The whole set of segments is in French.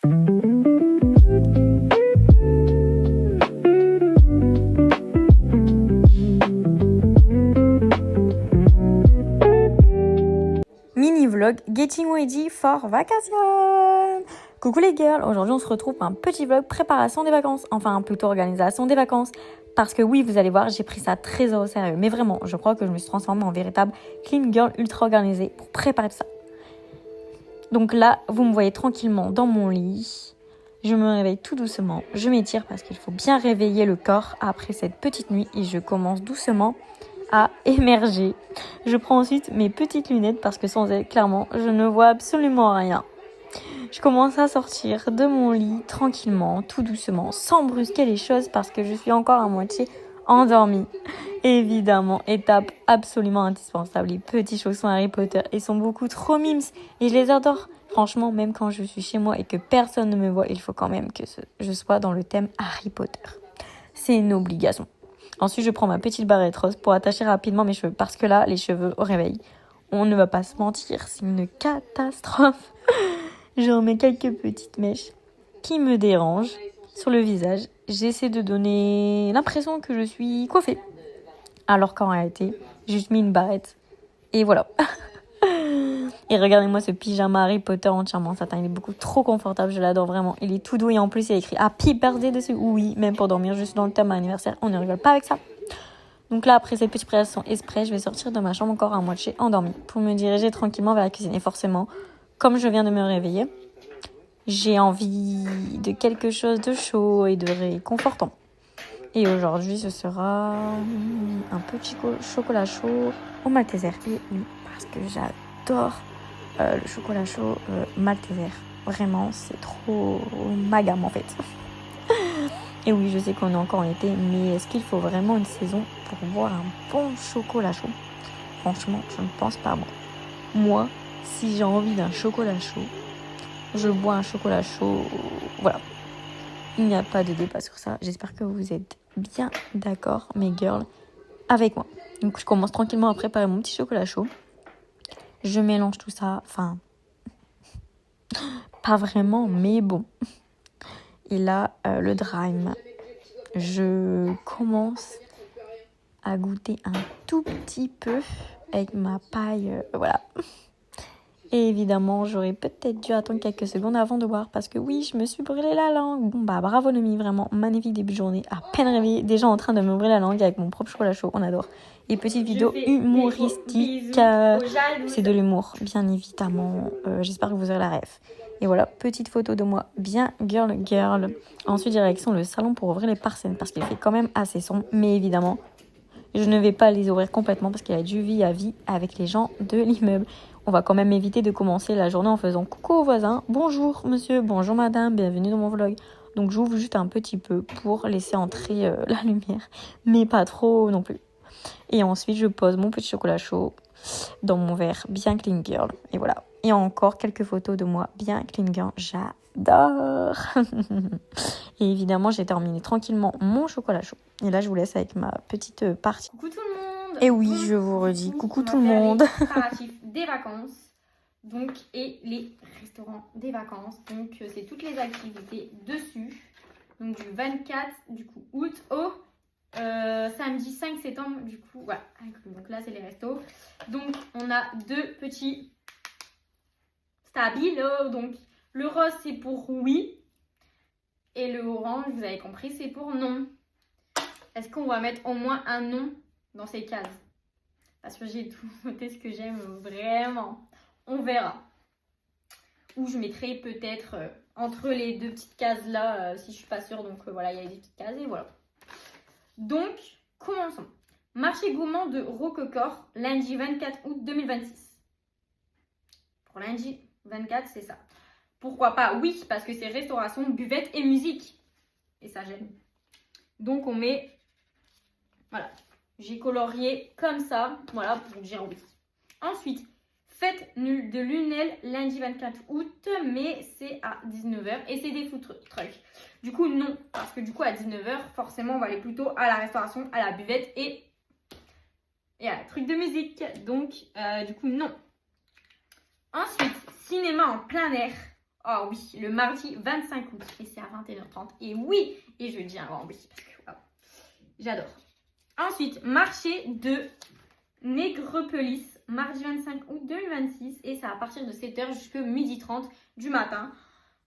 Mini vlog Getting Ready for Vacation. Coucou les girls, aujourd'hui on se retrouve pour un petit vlog préparation des vacances, enfin plutôt organisation des vacances. Parce que oui, vous allez voir, j'ai pris ça très au sérieux. Mais vraiment, je crois que je me suis transformée en véritable clean girl ultra organisée pour préparer tout ça. Donc là, vous me voyez tranquillement dans mon lit. Je me réveille tout doucement. Je m'étire parce qu'il faut bien réveiller le corps après cette petite nuit. Et je commence doucement à émerger. Je prends ensuite mes petites lunettes parce que sans elles, clairement, je ne vois absolument rien. Je commence à sortir de mon lit tranquillement, tout doucement, sans brusquer les choses parce que je suis encore à moitié endormie. Évidemment, étape absolument indispensable, les petits chaussons Harry Potter. Ils sont beaucoup trop mimes et je les adore. Franchement, même quand je suis chez moi et que personne ne me voit, il faut quand même que je sois dans le thème Harry Potter. C'est une obligation. Ensuite, je prends ma petite barrette rose pour attacher rapidement mes cheveux parce que là, les cheveux au réveil, on ne va pas se mentir, c'est une catastrophe. Je remets quelques petites mèches qui me dérangent sur le visage. J'essaie de donner l'impression que je suis coiffée. Alors qu'en réalité, j'ai juste mis une barrette. Et voilà. Et regardez-moi ce pyjama Harry Potter entièrement satin. Il est beaucoup trop confortable, je l'adore vraiment. Il est tout doux et en plus il est écrit Happy Birthday dessus. Oui, même pour dormir, je suis dans le thème anniversaire. On ne rigole pas avec ça. Donc là, après cette petite préparation express, je vais sortir de ma chambre encore à moitié endormie pour me diriger tranquillement vers la cuisine. Et forcément, comme je viens de me réveiller, j'ai envie de quelque chose de chaud et de réconfortant. Et aujourd'hui, ce sera un petit chocolat chaud au Malteser. Et oui, parce que j'adore le chocolat chaud Malteser. Vraiment, c'est trop ma gamme en fait. Et oui, je sais qu'on est encore en été, mais est-ce qu'il faut vraiment une saison pour boire un bon chocolat chaud? Franchement, je ne pense pas moi. Moi, si j'ai envie d'un chocolat chaud, je bois un chocolat chaud. Voilà. Il n'y a pas de débat sur ça. J'espère que vous êtes bien d'accord, mes girls, avec moi. Donc, je commence tranquillement à préparer mon petit chocolat chaud. Je mélange tout ça. Enfin, pas vraiment, mais bon. Et là, le Drime. Je commence à goûter un tout petit peu avec ma paille. Voilà. Et évidemment, j'aurais peut-être dû attendre quelques secondes avant de boire parce que oui, je me suis brûlé la langue. Bon bah bravo Nomi, vraiment magnifique début de journée. À peine réveillée, déjà en train de me brûler la langue avec mon propre chocolat chaud, on adore. Et petite vidéo humoristique, c'est de l'humour, bien évidemment. J'espère que vous aurez la ref. Et voilà, petite photo de moi, bien girl. Ensuite, direction le salon pour ouvrir les parcelles parce qu'il fait quand même assez sombre, mais évidemment, je ne vais pas les ouvrir complètement parce qu'il y a du vie à vie avec les gens de l'immeuble. On va quand même éviter de commencer la journée en faisant coucou aux voisins. Bonjour monsieur, bonjour madame, bienvenue dans mon vlog. Donc j'ouvre juste un petit peu pour laisser entrer la lumière, mais pas trop non plus. Et ensuite je pose mon petit chocolat chaud dans mon verre bien clean girl. Et voilà. Et encore quelques photos de moi bien clean girl. J'adore. Et évidemment j'ai terminé tranquillement mon chocolat chaud. Et là je vous laisse avec ma petite partie. Coucou tout le monde. Et oui, je vous redis, coucou tout le monde. Les préparatifs des vacances, donc, et les restaurants des vacances. Donc, c'est toutes les activités dessus. Donc, du 24 du coup, août au samedi 5 septembre. Du coup, voilà. Donc là, c'est les restos. Donc, on a deux petits stabilos. Donc, le rose, c'est pour oui. Et le orange, vous avez compris, c'est pour non. Est-ce qu'on va mettre au moins un non dans ces cases? Parce que j'ai tout noté ce que j'aime vraiment. On verra. Ou je mettrai peut-être entre les deux petites cases là si je suis pas sûre. Donc voilà, il y a des petites cases et voilà. Donc, commençons. Marché gourmand de Roquefort, lundi 24 août 2026. Pour lundi 24, c'est ça. Pourquoi pas? Oui, parce que c'est restauration, buvette et musique. Et ça, j'aime. Donc, on met... Voilà. J'ai colorié comme ça, voilà, pour dire oui. Ensuite, fête de Lunel, lundi 24 août, mais c'est à 19h et c'est des food trucks. Du coup, non, parce que du coup, à 19h, forcément, on va aller plutôt à la restauration, à la buvette et à la truc de musique. Donc, du coup, non. Ensuite, cinéma en plein air, Oh oui, le mardi 25 août. Et c'est à 21h30. Et oui, et je dis un grand oui. Parce que wow, j'adore. Ensuite, marché de Nègrepelisse, mardi 25 août 2026. Et c'est à partir de 7h jusqu'à 12h30 du matin.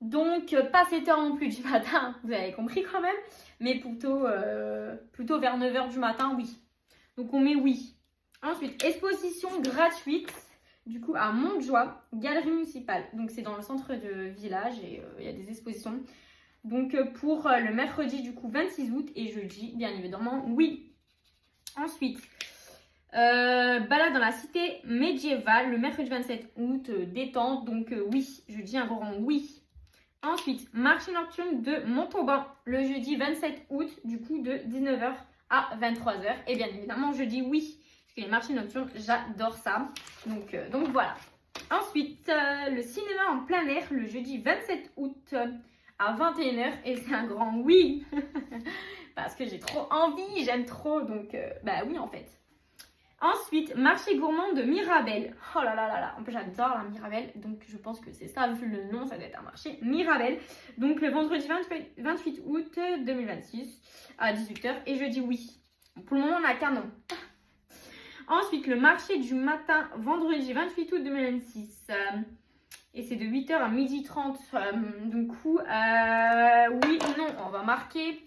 Donc, pas 7h non plus du matin, vous avez compris quand même. Mais plutôt vers 9h du matin, oui. Donc, on met oui. Ensuite, exposition gratuite. Du coup, à Montjoie, galerie municipale. Donc, c'est dans le centre de village et il y a des expositions. Donc, pour le mercredi, du coup, 26 août et jeudi, bien évidemment, oui. Ensuite, balade dans la cité médiévale, le mercredi 27 août, détente. Donc, oui, je dis un grand oui. Ensuite, marché nocturne de Montauban, le jeudi 27 août, du coup, de 19h à 23h. Et bien évidemment, je dis oui. Les marchés nocturnes, j'adore ça. Donc voilà. Ensuite, le cinéma en plein air le jeudi 27 août à 21h. Et c'est un grand oui. Parce que j'ai trop envie, j'aime trop. Donc, bah oui, en fait. Ensuite, marché gourmand de Mirabel. Oh là là là là. En plus, j'adore la Mirabel. Donc, je pense que c'est ça, vu le nom, ça doit être un marché Mirabel. Donc, le vendredi 28 août 2026 à 18h. Et je dis oui. Pour le moment, on n'a qu'un nom. Ensuite, le marché du matin, vendredi 28 août 2026. Et c'est de 8h à 12h30. Du coup, oui ou non, on va marquer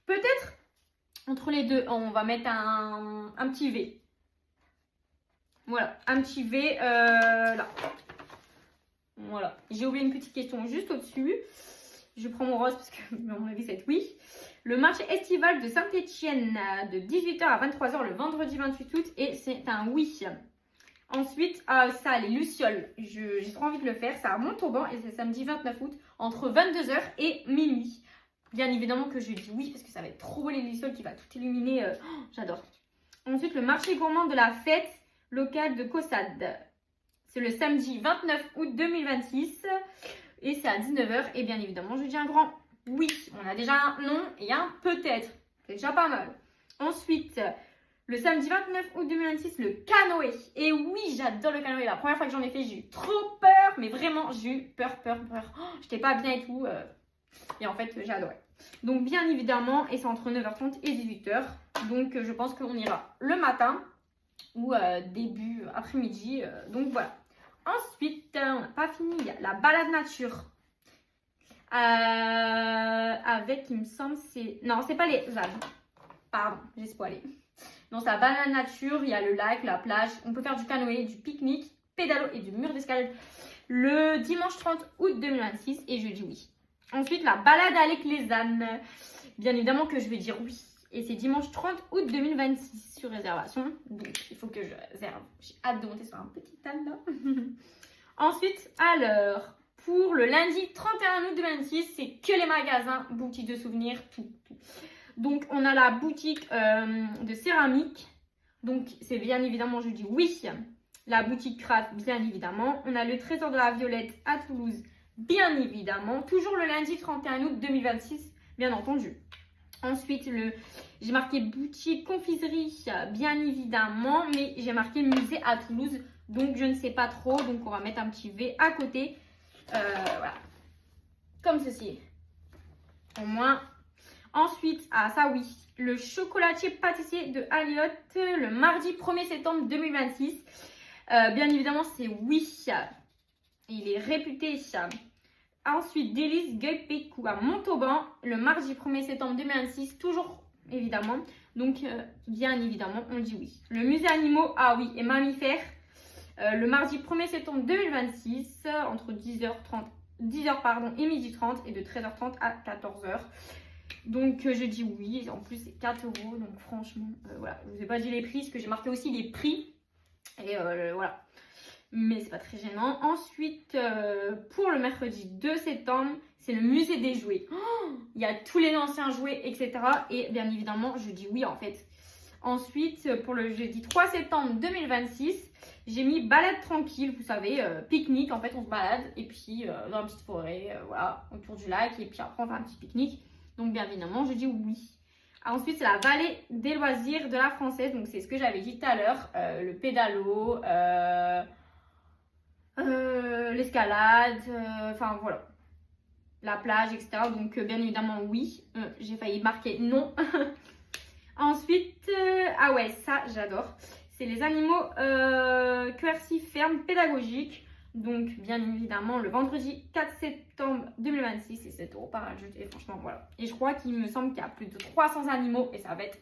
peut-être entre les deux. On va mettre un petit V. Voilà, un petit V là. Voilà. J'ai oublié une petite question juste au-dessus. Je prends mon rose parce que, à mon avis, c'est oui. Le marché estival de Saint-Étienne de 18h à 23h le vendredi 28 août et c'est un oui. Ensuite, ça, les Lucioles, j'ai trop envie de le faire. C'est à Montauban et c'est samedi 29 août entre 22h et minuit. Bien évidemment que je dis oui parce que ça va être trop beau les Lucioles qui va tout illuminer. J'adore. Ensuite, le marché gourmand de la fête locale de Caussade. C'est le samedi 29 août 2026 et c'est à 19h et bien évidemment, je dis un grand oui. On a déjà un non et un peut-être. C'est déjà pas mal. Ensuite, le samedi 29 août 2026, le canoë. Et oui, j'adore le canoë. La première fois que j'en ai fait, j'ai eu trop peur. Mais vraiment, j'ai eu peur. Oh, j'étais pas bien et tout. Et en fait, j'ai adoré. Donc, bien évidemment, et c'est entre 9h30 et 18h. Donc, je pense qu'on ira le matin ou début après-midi. Donc, voilà. Ensuite, on n'a pas fini. Il y a la balade nature. Avec, il me semble, c'est... Non, c'est pas les Alpes. Pardon, j'ai spoilé. Donc, c'est la balade nature. Il y a le lac, la plage. On peut faire du canoë, du pique-nique, pédalo et du mur d'escalade le dimanche 30 août 2026. Et je dis oui. Ensuite, la balade avec les ânes. Bien évidemment que je vais dire oui. Et c'est dimanche 30 août 2026 sur réservation. Donc, il faut que je réserve. J'ai hâte de monter sur un petit âne là. Ensuite, alors... Pour le lundi 31 août 2026, c'est que les magasins, boutiques de souvenirs, tout. Donc, on a la boutique de céramique. Donc, c'est bien évidemment, je dis oui. La boutique craft, bien évidemment. On a le trésor de la Violette à Toulouse, bien évidemment. Toujours le lundi 31 août 2026, bien entendu. Ensuite, j'ai marqué boutique confiserie, bien évidemment. Mais j'ai marqué musée à Toulouse. Donc, je ne sais pas trop. Donc, on va mettre un petit V à côté. Voilà, comme ceci au moins. Ensuite, ça oui, le chocolatier pâtissier de Alliot le mardi 1er septembre 2026. Bien évidemment, c'est oui. Il est réputé. Ensuite, Délice Gueupécou à Montauban le mardi 1er septembre 2026. Toujours évidemment. Donc, bien évidemment, on dit oui. Le musée animaux, oui, et mammifères. Le mardi 1er septembre 2026, entre 10h et 12h30 et de 13h30 à 14h. Donc, je dis oui. En plus, c'est 4 €. Donc, franchement, voilà. Je ne vous ai pas dit les prix, parce que j'ai marqué aussi les prix. Et voilà. Mais c'est pas très gênant. Ensuite, pour le mercredi 2 septembre, c'est le musée des jouets. Il y a tous les anciens jouets, etc. Et bien évidemment, je dis oui, en fait. Ensuite, pour le jeudi 3 septembre 2026, j'ai mis balade tranquille, vous savez, pique-nique. En fait, on se balade et puis dans une petite forêt, voilà, autour du lac. Et puis après, on fait un petit pique-nique. Donc, bien évidemment, je dis oui. Ensuite, c'est la vallée des loisirs de la Française. Donc, c'est ce que j'avais dit tout à l'heure. Le pédalo, l'escalade, enfin voilà. La plage, etc. Donc bien évidemment oui. J'ai failli marquer non. Ensuite, ah ouais, ça j'adore. C'est les animaux QRC ferme pédagogique. Donc bien évidemment le vendredi 4 septembre 2026, c'est 7 € par adulte. Et franchement voilà. Et je crois qu'il me semble qu'il y a plus de 300 animaux et ça va être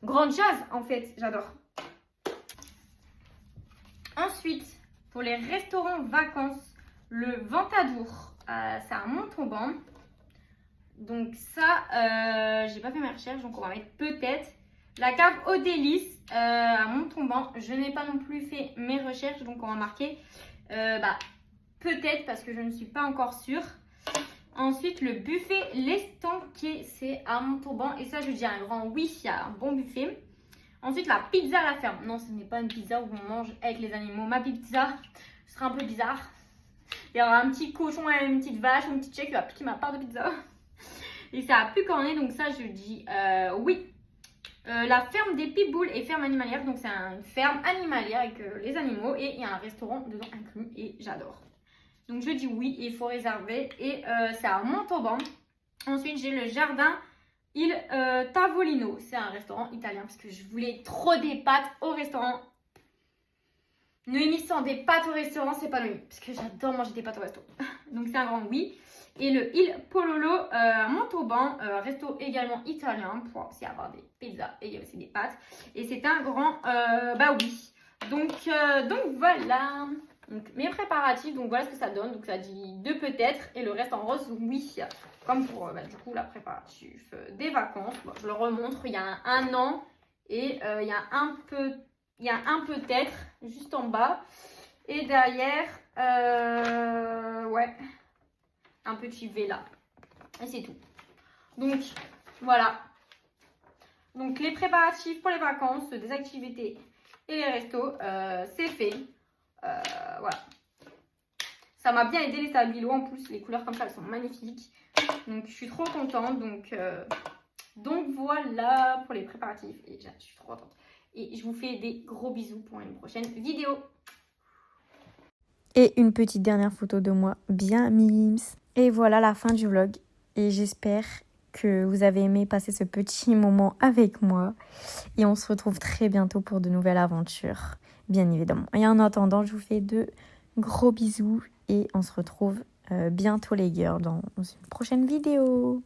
grande chose en fait. J'adore. Ensuite, pour les restaurants vacances, le Ventadour, c'est à Montauban. Donc ça, j'ai pas fait mes recherches, donc on va mettre peut-être. La cave aux délices à Montauban, je n'ai pas non plus fait mes recherches, donc on va marquer peut-être parce que je ne suis pas encore sûre. Ensuite, le buffet L'Estanquier, c'est à Montauban et ça, je dis un grand oui, il y a un bon buffet. Ensuite, la pizza à la ferme. Non, ce n'est pas une pizza où on mange avec les animaux. Ma pizza sera un peu bizarre. Il y aura un petit cochon et une petite vache, une petite chick qui va piquer ma part de pizza. Et ça a pu corner, donc ça, je dis oui. La ferme des pitbulls et ferme animalière. Donc, c'est une ferme animalière avec les animaux et il y a un restaurant dedans inclus et j'adore. Donc, je dis oui, il faut réserver et c'est à Montauban. Ensuite, j'ai le jardin Il Tavolino, c'est un restaurant italien parce que je voulais trop des pâtes au restaurant. Noémie sans des pâtes au restaurant, c'est pas Noémie parce que j'adore manger des pâtes au resto. Donc c'est un grand oui. Et le Il Pololo à Montauban, resto également italien pour aussi avoir des pizzas et il y a aussi des pâtes. Et c'est un grand oui. Donc voilà. Donc mes préparatifs, donc voilà ce que ça donne. Donc ça dit deux peut-être et le reste en rose oui. Comme pour du coup la préparatif des vacances. Bon, je le remontre, il y a un an et il y a un peut-être juste en bas. Et derrière, un petit V là. Et c'est tout. Donc voilà. Donc les préparatifs pour les vacances, des activités et les restos, c'est fait. Voilà. Ça m'a bien aidé les stabilos. En plus, les couleurs comme ça, elles sont magnifiques. Donc je suis trop contente. Donc voilà pour les préparatifs. Et je suis trop contente. Et je vous fais des gros bisous pour une prochaine vidéo. Et une petite dernière photo de moi, bien mimes. Et voilà la fin du vlog. Et j'espère que vous avez aimé passer ce petit moment avec moi. Et on se retrouve très bientôt pour de nouvelles aventures, bien évidemment. Et en attendant, je vous fais de gros bisous. Et on se retrouve bientôt les girls dans une prochaine vidéo.